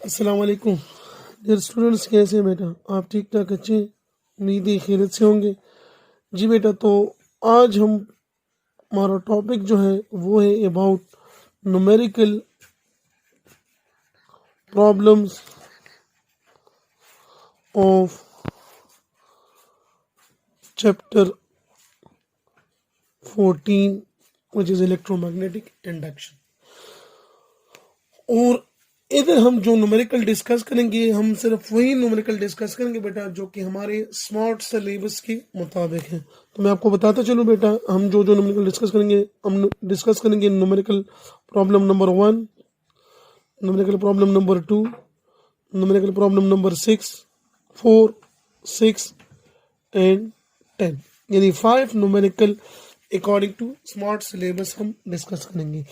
अस्सलाम वालेकुम dear students, कैसे हैं बेटा? आप ठीक ठाक अच्छे? उम्मीद है खैरियत से होंगे। जी बेटा, तो आज हम हमारा टॉपिक जो है वो है about numerical problems of chapter 14 which is electromagnetic induction. और इधर हम जो न्यूमेरिकल डिस्कस करेंगे, हम सिर्फ वही न्यूमेरिकल डिस्कस करेंगे बेटा जो कि हमारे स्मार्ट सिलेबस के मुताबिक है। तो मैं आपको बताता चलूँ बेटा, हम जो जो न्यूमेरिकल डिस्कस करेंगे, हम डिस्कस करेंगे numerical problem number 1, numerical problem number 2, numerical problem number 6, 4, 6 and 10, यानी 5 numerical according to smart syllabus हम डिस्कस करेंगे।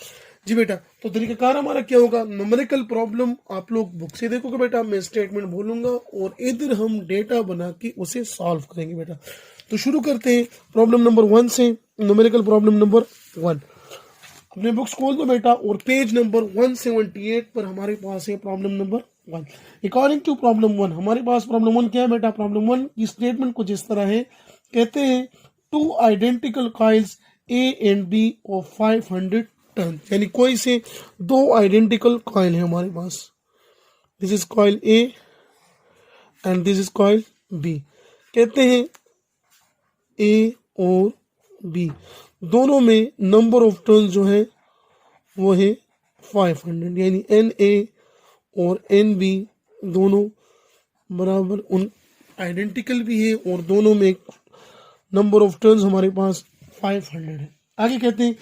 जी बेटा, तो तरीकाकार हमारा क्या होगा? न्यूमेरिकल प्रॉब्लम आप लोग बुक से देखोगे बेटा, मैं स्टेटमेंट बोलूंगा और इधर हम डेटा बना के उसे सॉल्व करेंगे बेटा। तो शुरू करते हैं प्रॉब्लम नंबर 1 से। न्यूमेरिकल प्रॉब्लम नंबर 1, अपने बुक्स खोल दो बेटा और पेज नंबर 178 पर हमारे पास है problem number 1। According to problem 1 हमारे पास प्रॉब्लम 1 क्या है बेटा? प्रॉब्लम 1 की स्टेटमेंट कुछ इस तरह है, कहते हैं two identical coils A and B of 500 turns, यानी कोई से दो आइडेंटिकल कॉइल है हमारे पास। This is coil A and this is coil B. कहते हैं ए और बी दोनों में नंबर ऑफ टर्न जो है वो है 500, यानी एन ए और एन बी दोनों बराबर उन आइडेंटिकल भी है और दोनों में नंबर ऑफ टर्न्स हमारे पास 500 है। आगे कहते हैं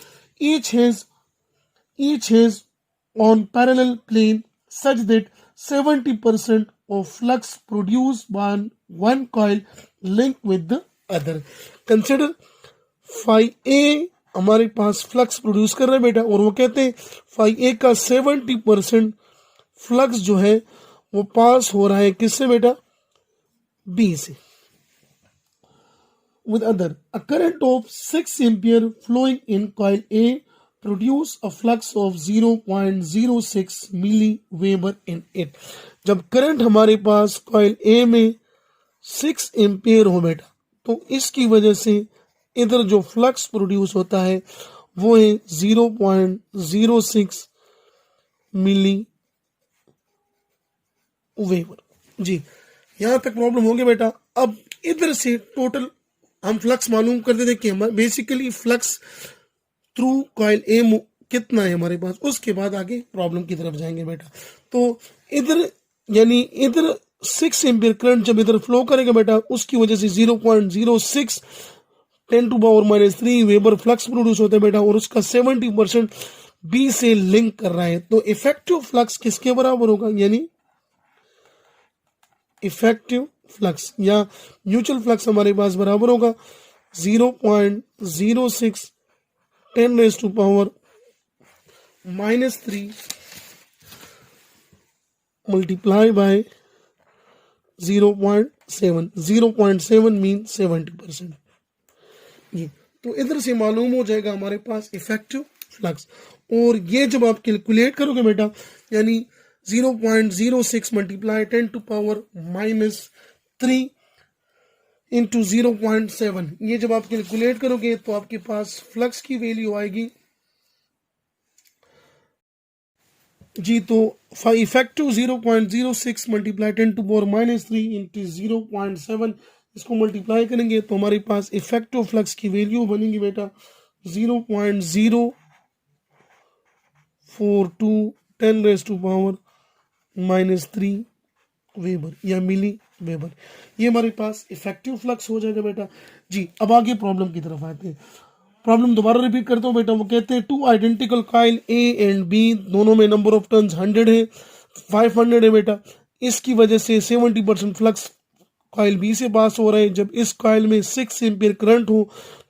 each has on parallel plane such that 70% of flux produced by one coil linked with the other. Consider phi A हमारे पास फ्लक्स प्रोड्यूस कर रहे हैं बेटा, और वो कहते हैं phi A का 70% फ्लक्स जो है वो पास हो रहा है किससे बेटा? B से। With other, a current of 6 ampere flowing in coil A produce a flux of 0.06 milliweber in it. जब करंट हमारे पास कॉइल ए में 6 एम्पियर हो बेटा, तो इसकी वजह से इधर जो फ्लक्स प्रोड्यूस होता है वो है 0.06 मिली वेबर। जी, यहां तक प्रॉब्लम हो गया बेटा। अब इधर से टोटल हम फ्लक्स मालूम कर देते कि बेसिकली फ्लक्स थ्रू कॉइल ए कितना है हमारे पास, उसके बाद आगे प्रॉब्लम की तरफ जाएंगे बेटा। तो इधर यानी इधर 6 एम्पियर करंट जब इधर फ्लो करेगा बेटा, उसकी वजह से 0.06 10⁻³ वेबर फ्लक्स प्रोड्यूस होता है बेटा, और उसका 70% बी से लिंक कर रहा है। तो इफेक्टिव फ्लक्स किसके बराबर होगा? यानी इफेक्टिव फ्लक्स या म्यूचुअल फ्लक्स हमारे पास बराबर होगा 0.06 10⁻³ मल्टीप्लाई बाय 0.7। 0.7 मीन 70%। ये तो इधर से मालूम हो जाएगा हमारे पास इफेक्टिव फ्लक्स। और ये जब आप कैलकुलेट करोगे बेटा, यानी 0.06 मल्टीप्लाई 10⁻³ इंटू 0.7, ये जब आप कैलकुलेट करोगे तो आपके पास फ्लक्स की वैल्यू आएगी जी। तो इफेक्टिव 0.06 मल्टीप्लाई 10⁻³ इंटू 0.7, इसको मल्टीप्लाई करेंगे तो हमारे पास इफेक्टिव फ्लक्स की वैल्यू बनेगी बेटा 0.042 10⁻³ वेबर या मिली वेबर। ये हमारे पास इफेक्टिव फ्लक्स हो जाएगा बेटा। जी, अब आगे प्रॉब्लम की तरफ आते हैं। प्रॉब्लम दोबारा रिपीट करता हूँ बेटा। वो कहते हैं two identical coil A and B दोनों में नंबर ऑफ टर्न्स 100 है, 500 है बेटा। इसकी वजह से 70% फ्लक्स कॉइल बी से पास हो रहा है। जब इस कॉइल में 6 एम्पियर करंट हो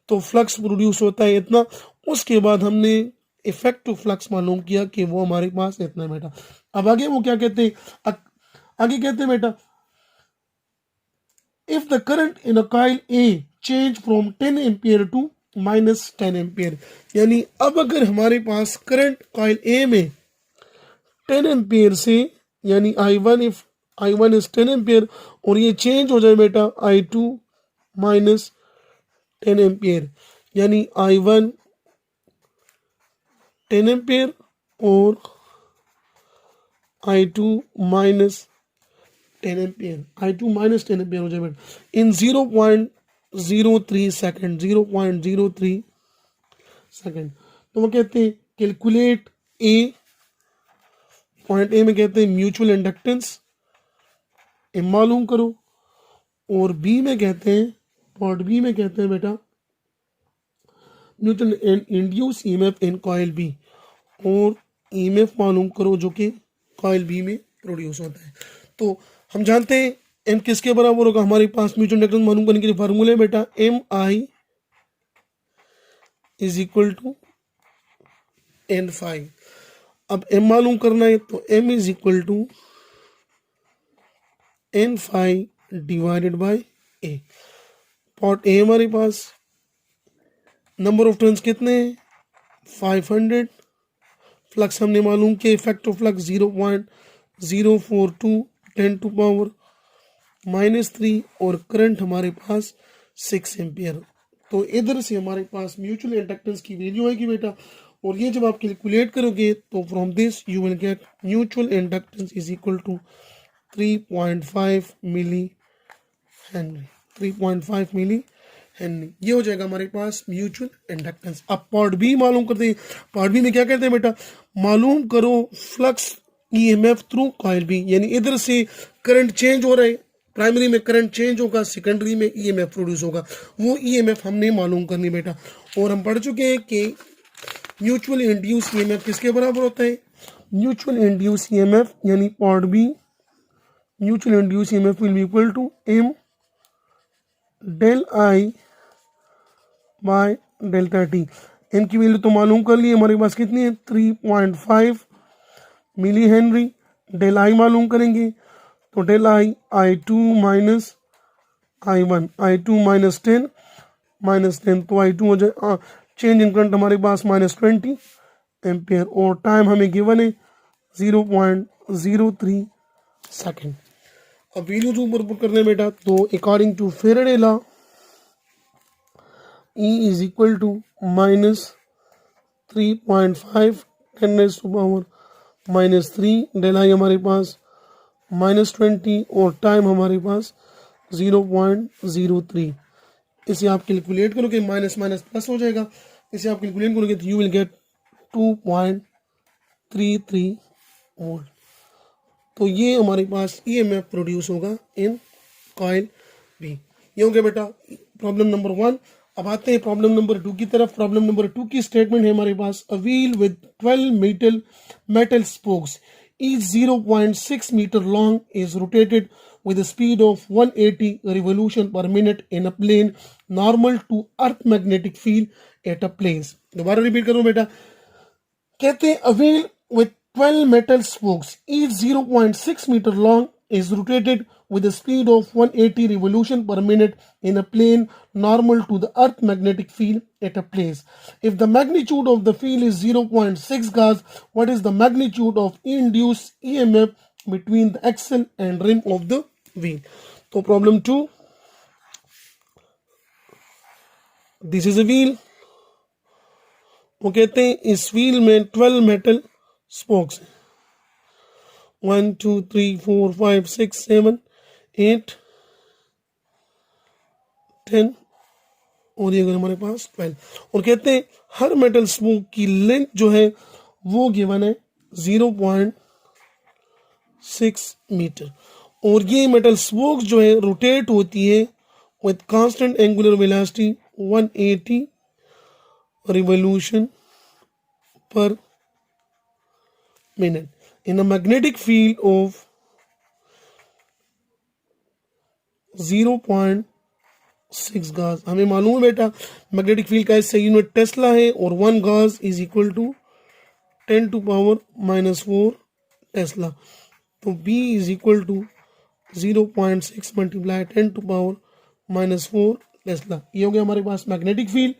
तो फ्लक्स प्रोड्यूस होता है इतना। उसके बाद हमने इफेक्टिव फ्लक्स मालूम किया कि वो हमारे पास इतना है बेटा। अब आगे वो क्या कहते हैं? आगे कहते हैं बेटा, if the current in a coil A change from 10 ampere to -10 ampere, यानी अब अगर हमारे पास करंट कॉइल ए में 10 एम्पियर से यानी I1 if I1 is 10 ampere और ये चेंज हो जाए बेटा I2 माइनस 10 एम्पियर, यानी I1 10 एम्पियर और I2 minus 10 ampere, I2 minus 10 ampere हो जाए बेटा इन 0.03 सेकेंड, 0.03 सेकेंड। तो वो कहते हैं कैलकुलेट ए, पॉइंट ए में कहते हैं म्यूचुअल इंडक्टेंस ए मालूम करो, और बी में कहते हैं, पॉइंट बी में कहते हैं बेटा mutual induce EMF in coil B, और ईएमएफ मालूम करो जो कि कॉइल बी में प्रोड्यूस होता है। तो हम जानते हैं एम किसके बराबर होगा, हमारे पास म्यूचुअल इंडक्टेंस मालूम करने के लिए फार्मूला है बेटा M I is equal to N phi. अब एम मालूम करना है तो M is equal to N phi divided by A. पॉट ए हमारे पास नंबर ऑफ टर्न्स कितने हैं 500, फ्लक्स हमने मालूम किया, effect of flux 0.042 10 to power -3 और करंट हमारे पास 6 एम्पियर। तो इधर से हमारे पास म्यूचुअल इंडक्टेंस की वैल्यू आएगी बेटा, और ये जब आप कैलकुलेट करोगे तो from this you will get mutual inductance is equal to 3.5 milli henry, 3.5 milli henry. ये हो जाएगा हमारे पास म्यूचुअल इंडक्टेंस। अब पार्ट बी मालूम करते हैं। पार्ट बी में क्या कहते हैं बेटा, मालूम करो flux EMF through coil B, यानी इधर से करंट चेंज हो रहा है, प्राइमरी में करंट चेंज होगा, सेकेंडरी में ईएमएफ प्रोड्यूस होगा, वो ईएमएफ हमने मालूम करनी बेटा। और हम पढ़ चुके हैं कि म्यूचुअल इंड्यूस ईएमएफ किसके बराबर होता है, म्यूचुअल इंड्यूस ईएमएफ यानी part B mutual induce EMF will be equal to M del I by delta T. M की वैल्यू तो मालूम कर ली, हमारे पास कितनी है 3.5 मिली हेनरी। डेल आई मालूम करेंगे तो del I I2 minus I1, I2 minus 10 तो I2 हो जाए चेंज इन करंट हमारे पास -20 एम्पियर, और टाइम हमें गिवन है 0.03 सेकेंड। अब वैल्यू जो ऊपर पुट करने बेटा, तो according to Faraday law E is equal to -3.5 10 to power -3, del I हमारे पास -20 और टाइम हमारे पास 0.03। इसे आप कैलकुलेट करोगे माइनस माइनस प्लस हो जाएगा, इसे आप कैलकुलेट करोगे तो यू विल गेट 2.33 वोल्ट। तो ये हमारे पास ईएमएफ प्रोड्यूस होगा इन कॉइल बी। ये हो गया बेटा प्रॉब्लम नंबर 1। अब आते हैं प्रॉब्लम नंबर 2 की तरफ। प्रॉब्लम नंबर 2 की स्टेटमेंट है हमारे पास, a wheel with 12 metal spokes each 0.6 meter long is rotated with a speed of 180 revolution per minute in a plane normal to earth magnetic field at a place। दोबारा repeat करूं बेटा, कहते हैं a wheel with 12 metal spokes each 0.6 meter long is rotated with a speed of 180 revolution per minute in a plane normal to the earth magnetic field at a place. If the magnitude of the field is 0.6 Gauss, what is the magnitude of induced EMF between the axle and rim of the wheel? So problem 2, this is a wheel। वो कहते हैं इस wheel में 12 metal spokes हैं, 1 2 3 4 5 6 7 8 10 और ये अगर हमारे पास 12, और कहते हैं हर मेटल स्पोक की लेंथ जो है वो गिवन है 0.6 मीटर, और ये मेटल स्पोक्स जो है रोटेट होती है with constant angular velocity 180 revolution per minute in a magnetic field of 0.6 Gauss। हमें मालूम है बेटा मैग्नेटिक फील्ड का इससे यूनिट टेस्ला है, और 1 Gauss is equal to 10 to power -4 tesla. तो B is equal to 0.6 multiply 10 to power -4 tesla. ये हो गया हमारे पास मैग्नेटिक फील्ड।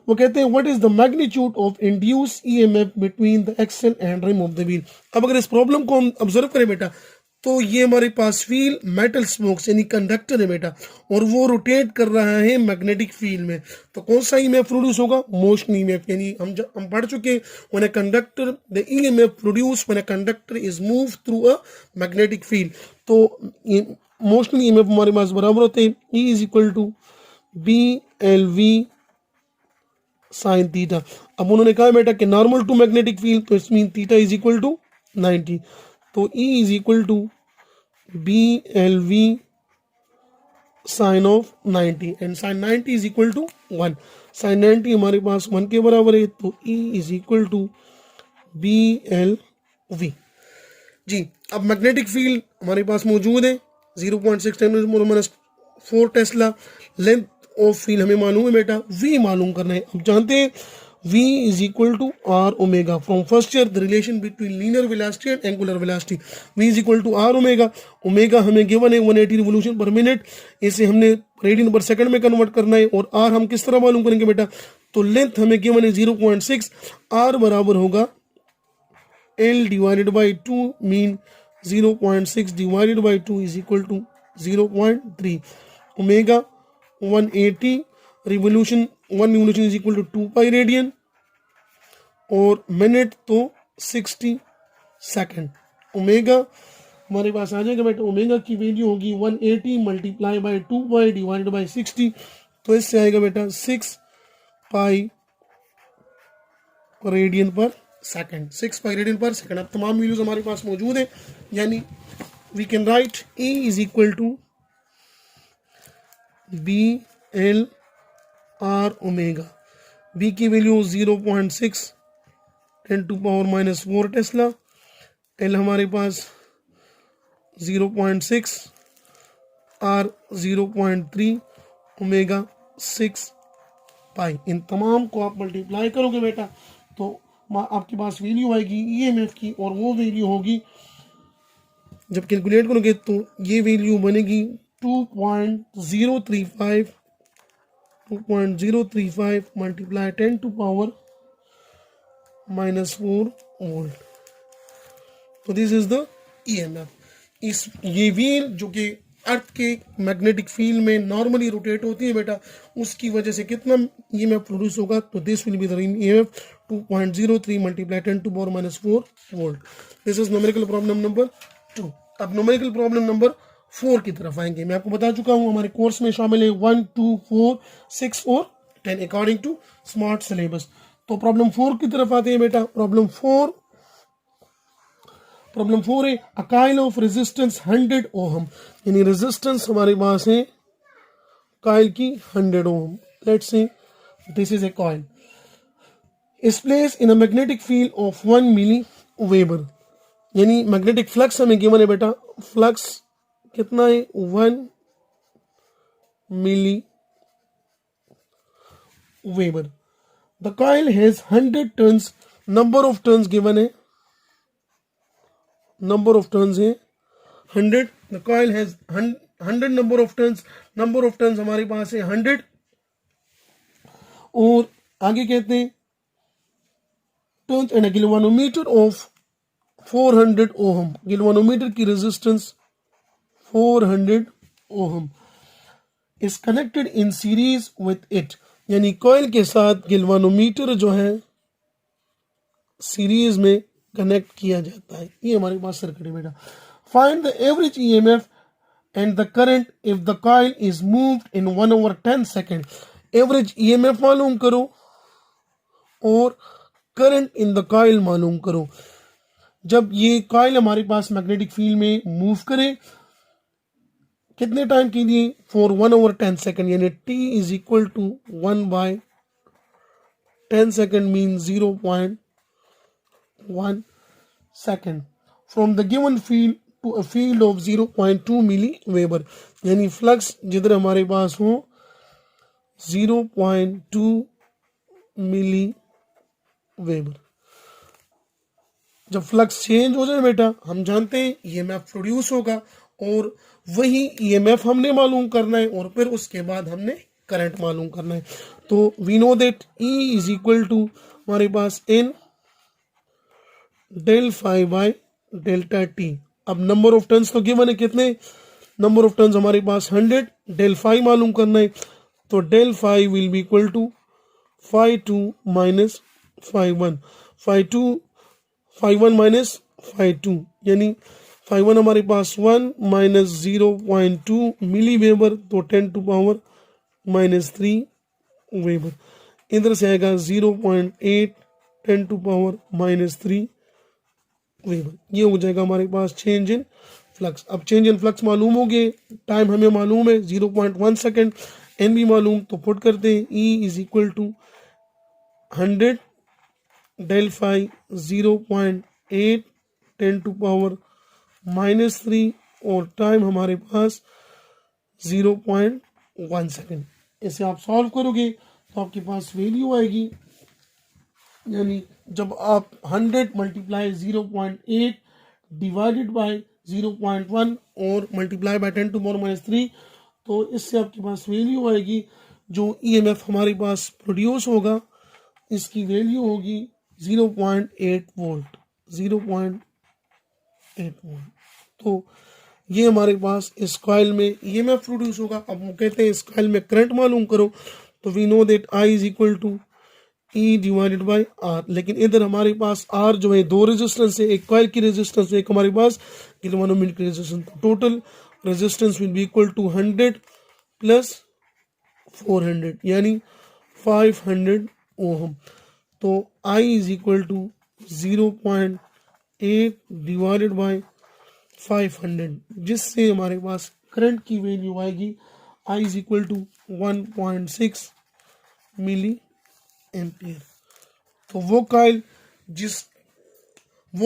वो कहते हैं what is the magnitude of induce EMF between the axle and rim of the wheel. अब अगर इस प्रॉब्लम को हम ऑब्जर्व करें बेटा, तो ये हमारे पास व्हील मेटल स्पोक्स यानी कंडक्टर है बेटा, और वो रोटेट कर रहा है मैग्नेटिक फील्ड में। तो कौन सा ईएमएफ प्रोड्यूस होगा? Motion EMF. यानी हम पढ़ चुके when a conductor the EMF produce when a conductor is move through a magnetic field. तो मोशन ईएमएफ हमारे पास बराबर होते हैं E is equal to B L V sine theta. अब उन्होंने कहा बेटा कि नॉर्मल टू मैग्नेटिक फील्ड, तो it's mean theta is equal to 90। तो E is equal to B L V sign of 90 and sine 90 is equal to 1। Sine 90 हमारे पास 1 के बराबर है, तो E is equal to B L V. जी, अब मैग्नेटिक फील्ड हमारे पास मौजूद है 0.6 × 4 टेस्ला। लेंथ ऑफ फील्ड हमें मालूम है बेटा, V मालूम करना है। अब जानते हैं V is equal to R omega. From first year the relation between linear velocity and angular velocity. V is equal to R omega. Omega हमें गिवन है 180 रिवोल्यूशन पर मिनट, इसे हमने रेडियन पर सेकंड में convert करना है। और R हम किस तरह मालूम करेंगे बेटा? तो लेंथ हमें गिवन है 0.6, R बराबर होगा L divided by 2, mean 0.6 divided by 2 is equal to 0.3। Omega 180 revolution, 1 revolution is equal to 2 pi radian, और मिनट तो 60 सेकंड। ओमेगा हमारे पास आ जाएगा बेटा, ओमेगा की वैल्यू होगी 180 multiply by 2 pi divided by 60। तो इससे आएगा बेटा 6 pi radian per second, 6 pi radian per second. अब तमाम वैल्यूज हमारे पास मौजूद है, यानी we can write E is equal to B L R omega. B की वैल्यू 0.6 10⁻⁻⁴ टेस्ला। एल हमारे पास 0.6, आर 0.3, ओमेगा 6 पाई। इन तमाम को आप मल्टीप्लाई करोगे बेटा, तो आपके पास वैल्यू आएगी ईएमएफ की, और वो वैल्यू होगी, जब कैलकुलेट करोगे तो ये वैल्यू बनेगी 2.035 मल्टीप्लाई 10⁻⁻⁴ वोल्ट। तो दिस इज द ईएमएफ। ये व्हील जो कि अर्थ के मैग्नेटिक फील्ड में नॉर्मली रोटेट होती है बेटा, उसकी वजह से कितना ईएमएफ प्रोड्यूस होगा? तो this will be the EMF 2.03 multiply 10⁻⁴ volt. This is numerical problem number 2। अब न्यूमेरिकल प्रॉब्लम नंबर 4 की तरफ आएंगे। मैं आपको बता चुका हूं हमारे कोर्स में शामिल है 1, 2, 4, 6 और 10 अकॉर्डिंग टू स्मार्ट सिलेबस। तो प्रॉब्लम 4 की तरफ आते हैं बेटा। प्रॉब्लम 4 है a coil of resistance 100 ohm, यानी रेजिस्टेंस हमारे पास है कॉइल की 100 ohm. Let's say this is a coil is placed in a magnetic field of 1 milli weber, यानी मैग्नेटिक फ्लक्स हमें गिवन है बेटा। फ्लक्स कितना है? 1 milli weber. The coil has 100 turns, number of turns given है, number of turns है 100। The coil has 100 number of turns, number of turns हमारे पास है 100। और आगे कहते हैं turns and a galvanometer of 400 ohm, galvanometer की resistance 400 ohm is connected in series with it, यानी कॉइल के साथ गैल्वेनोमीटर जो है सीरीज में कनेक्ट किया जाता है। ये हमारे पास सर्किट है बेटा। Find the average EMF and the current if the coil is moved in 1/10 second. Average EMF मालूम करो और करंट इन द कॉइल मालूम करो। जब ये कॉइल हमारे पास मैग्नेटिक फील्ड में मूव करे कितने टाइम के लिए? फॉर 1/10 सेकेंड, यानी t is equal to 1/10 second mean 0.1 second from the given field to a field of 0.2 milli weber, यानी फ्लक्स जिधर हमारे पास हो 0.2 मिली वेबर। जब फ्लक्स चेंज हो जाए बेटा, हम जानते हैं ईएमएफ प्रोड्यूस होगा, और वही ईएमएफ हमने मालूम करना है, और फिर उसके बाद हमने करंट मालूम करना है। तो we know that E is equal to हमारे पास N del phi by delta T. अब नंबर ऑफ टर्न्स तो गिवन है, कितने नंबर ऑफ टर्न्स हमारे पास 100, डेल फाई मालूम करना है। तो del phi will be equal to phi 2 minus phi 1, phi 1 minus phi 2, यानी फाई 1 हमारे पास 1 माइनस 0.2 मिली वेबर, तो 10 टू पावर माइनस 3 वेबर। इधर से आएगा 0.8 10 टू पावर माइनस 3 वेबर। ये हो जाएगा हमारे पास चेंज इन फ्लक्स। अब चेंज इन फ्लक्स मालूम हो गए, टाइम हमें मालूम है 0.1 सेकेंड, एन भी मालूम, तो पुट करते हैं E is equal to 100 del phi 0.8 10 to power minus 3 और टाइम हमारे पास 0.1 सेकेंड। इसे आप सॉल्व करोगे तो आपके पास वैल्यू आएगी, यानी जब आप 100 मल्टीप्लाई 0.8 डिवाइडेड बाय 0.1 और multiply by 10 to power minus 3, तो इससे आपके पास वैल्यू आएगी जो EMF हमारे पास प्रोड्यूस होगा, इसकी वैल्यू होगी 0.8 वोल्ट, 0.8 वोल्ट। तो ये हमारे पास इस कॉइल में EMF प्रोड्यूस होगा। अब वो कहते हैं इस कॉइल में करंट मालूम करो, तो we know that I is equal to E divided by R। लेकिन इधर हमारे पास R जो है दो रेजिस्टेंस है, एक कॉइल की रेजिस्टेंस, एक हमारे पास गैल्वेनोमीटर की resistance. Total resistance will be equal to 100 plus 400 यानी 500 ओम। तो I is equal to 0.8 divided by 500, जिससे हमारे पास करंट की वैल्यू आएगी I is equal to 1.6 milli ampere. तो वो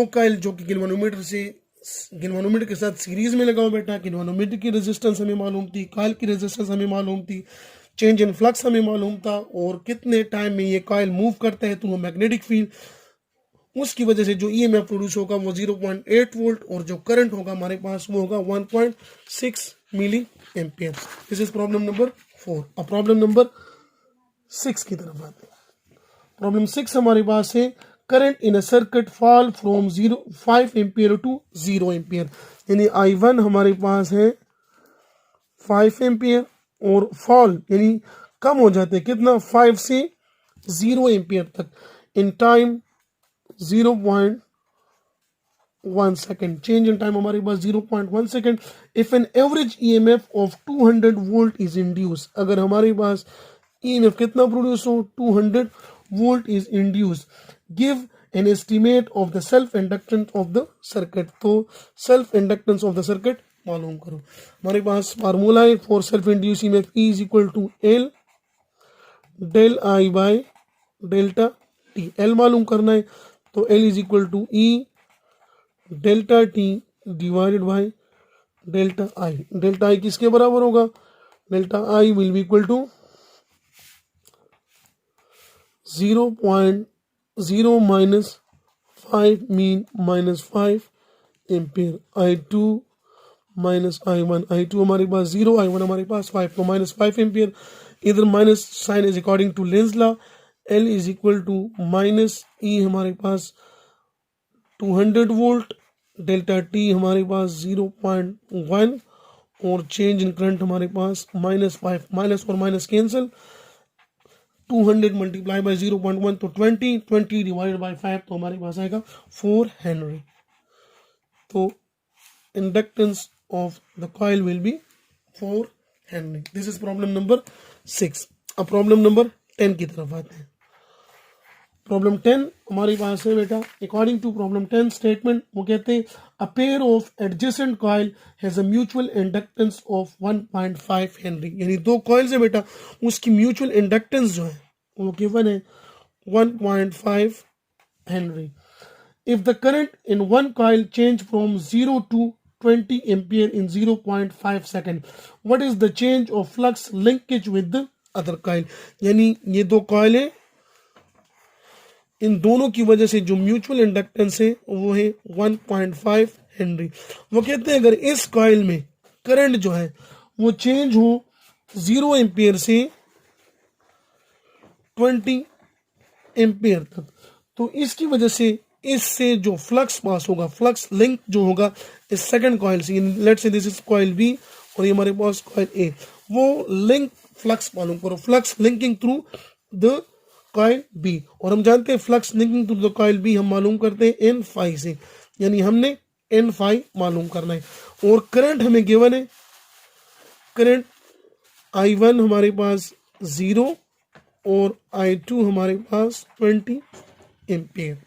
कॉइल जो कि गैल्वेनोमीटर के साथ सीरीज में लगा हुआ बेटा, गैल्वेनोमीटर की रेजिस्टेंस हमें मालूम थी, कॉइल की रेजिस्टेंस हमें मालूम थी, चेंज इन फ्लक्स हमें मालूम था, और कितने टाइम में ये कॉइल मूव करता है तो वो मैग्नेटिक फील्ड, उसकी वजह से जो EMF प्रोड्यूस होगा वो 0.8 वोल्ट, और जो करंट होगा हमारे पास वो होगा 1.6 milli ampere. This is problem number 4। अब प्रॉब्लम नंबर 6 की तरफ आते हैं। प्रॉब्लम 6 हमारे पास है current in a circuit fall from 5 ampere to 0 ampere, यानी I1 हमारे पास है 5 एम्पियर और फॉल यानी कम हो जाते हैं कितना, 5 से 0 एम्पियर तक in time 0.1 second. Change in time हमारे पास 0.1 second. If an average EMF of 200 volt is induce, अगर हमारे पास EMF कितना प्रोड्यूस हो, 200 volt is induce, give an estimate of the self inductance of the circuit. तो self inductance of the circuit मालूम करो। हमारे पास फार्मूला है for self induce EMF, E is equal to L del I by delta T। L मालूम करना है तो L is equal to E delta T divided by delta I। Delta I किसके बराबर होगा, delta I will be equal to 0.0 minus 5 mean minus 5 ampere, I2 minus I1 हमारे पास 0, I1 हमारे पास 5, तो माइनस 5 एम्पियर। इधर minus sign is according to Lenz law. L is equal to minus E हमारे पास 200 वोल्ट, डेल्टा T हमारे पास 0.1 और चेंज इन करंट हमारे पास माइनस 5, माइनस और माइनस कैंसिल, 200 मल्टीप्लाई बाय 0.1 तो 20 डिवाइडेड बाय 5 तो हमारे पास आएगा 4 हेनरी। तो inductance of the coil will be 4 Henry. This is problem number 6। अब प्रॉब्लम नंबर 10 की तरफ आते हैं। प्रॉब्लम 10 हमारे पास है बेटा, अकॉर्डिंग टू प्रॉब्लम 10 स्टेटमेंट वो कहते हैं a pair of adjacent coil has a mutual inductance of 1.5 Henry, यानी दो कॉइल्स है बेटा, उसकी म्यूचुअल इंडक्टेंस जो है वो गिवन है 1.5 henry. If the current in one coil change from 0 to 20 ampere in 0.5 second, what is the change of flux linkage with the other coil, यानी ये दो कॉइल है, इन दोनों की वजह से जो म्यूचुअल इंडक्टेंस है वो है 1.5 हेनरी। वो कहते हैं अगर इस कॉइल में करंट जो है वो चेंज हो 0 एम्पियर से 20 एम्पियर तक। तो इसकी वजह से इससे जो फ्लक्स पास होगा, फ्लक्स लिंक जो होगा इस सेकंड कॉइल से, let's say this is coil B और ये हमारे पास कॉइल ए, वो लिंक फ्लक्स मालूम करो, flux linking through the coil B. और हम जानते हैं flux linking through the coil B हम मालूम करते हैं एन फाई से, यानी हमने एन फाई मालूम करना है। और करंट हमें गिवन है, करंट I1 हमारे पास 0 और I2 हमारे पास 20 एम्पियर।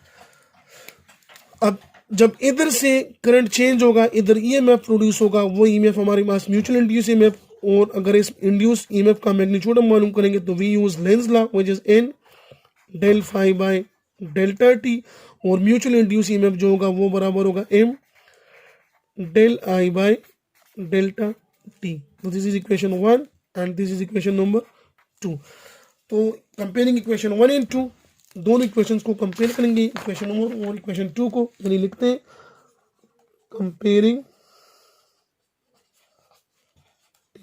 अब जब इधर से करंट चेंज होगा, इधर ईएमएफ प्रोड्यूस होगा, वो ईएमएफ हमारे पास म्यूचुअल इंड्यूस ईएमएफ, और अगर इस इंड्यूस ईएमएफ का मैग्नीट्यूड हम मालूम करेंगे तो we use Lenz law which is N del phi by delta T, और म्यूचुअल इंड्यूस ईएमएफ जो होगा वो बराबर होगा M del I by delta T. तो this is equation 1 and this is equation number 2। तो कंपेयरिंग इक्वेशन 1 एंड 2, दोनों equations को कंपेयर करेंगे, इक्वेशन 1 और इक्वेशन 2 को, यानी लिखते हैं comparing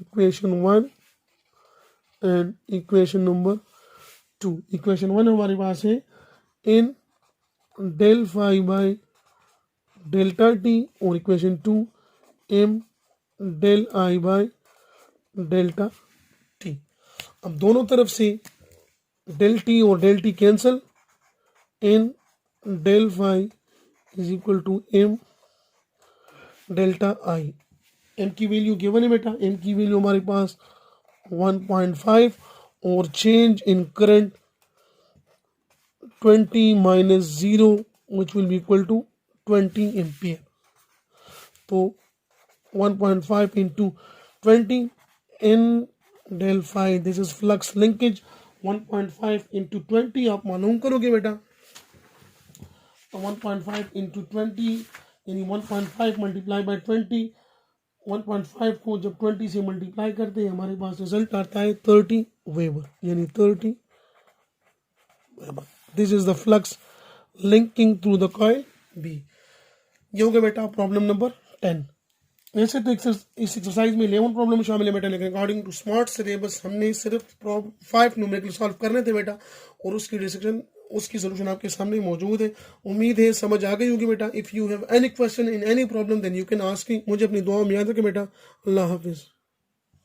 equation 1 and equation number 2। Equation 1 हमारे पास है N del phi by delta T, और equation 2 M del I by delta T. अब दोनों तरफ से डेल टी और del T cancel, N del phi is equal to M delta I. M की वैल्यू गिवन है बेटा, एम की वैल्यू हमारे पास 1.5 और change in current 20 minus 0 which will be equal to 20 ampere. तो 1.5 into 20 N del phi, this is flux linkage, 1.5 into 20 आप मालूम करोगे बेटा, तो 1.5 इंटू 20 यानी 1.5 मल्टीप्लाई बाय 20, 1.5 को जब 20 से मल्टीप्लाई करते हैं हमारे पास रिजल्ट आता है 30 वेबर, यानी 30 weber. This is the flux linking through the coil B. ये हो गया बेटा प्रॉब्लम नंबर 10। वैसे तो इस एक्सरसाइज में 11 प्रॉब्लम शामिल है बेटा, लेकिन अकॉर्डिंग टू स्मार्ट सिलेबस हमने सिर्फ 5 न्यूमेरिकल सॉल्व करने थे बेटा, और उसकी डिस्कशन, उसकी सोल्यूशन आपके सामने मौजूद है। उम्मीद है समझ आ गई होगी बेटा। If you have any question in any problem then you can ask me. मुझे अपनी दुआ में याद रखें बेटा। अल्लाह हाफिज़।